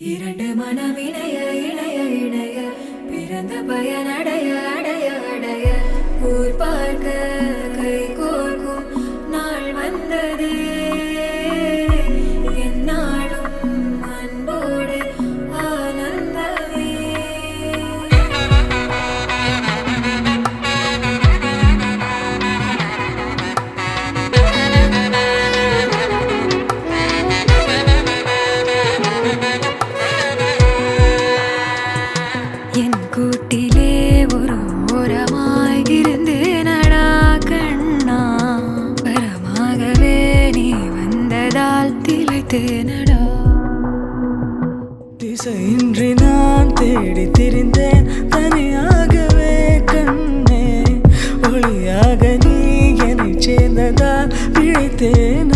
இரண்டு மனம் இணைய இணைய இணைய பிறந்த பயன் அடைய அடைய அடைய ஊர் பார்க்க கை கோர்க்கும் நாள் வந்ததே என்னாலும் அன்போடு ஆனந்தமே. என் கூட்டிலே ஒரு ஓரமாய் இருந்தேனடா கண்ணா, வரமாகவே நீ வந்ததால் திளைத்தேனடா. திசையின்றி நான் தேடி திரிந்தேன் தனியாகவே கண்ணே, ஒளியாக நீ என்னை சேர்ந்ததால் பிழைத்தேன்.